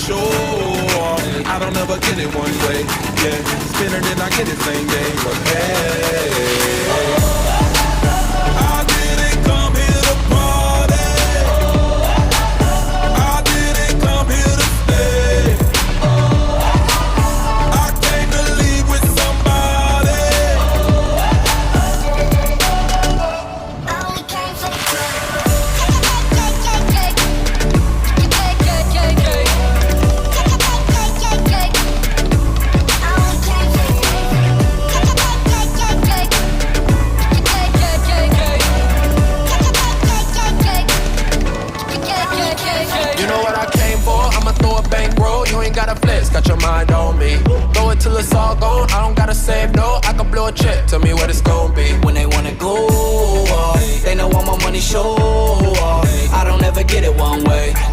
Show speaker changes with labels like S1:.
S1: sure I don't ever get it one way. Yeah, spin it and I get it same day. But hey, I didn't come here to party. I didn't come here to stay. I came to leave with somebody.
S2: I only came for the club.
S3: You know what I came for? I'ma throw a bankroll. You ain't gotta flex, got your mind on me. Throw it till it's all gone. I don't gotta save no. I can blow a check. Tell me what it's gonna be.
S4: When they wanna go off, they know all my money show off. I don't ever get it one way.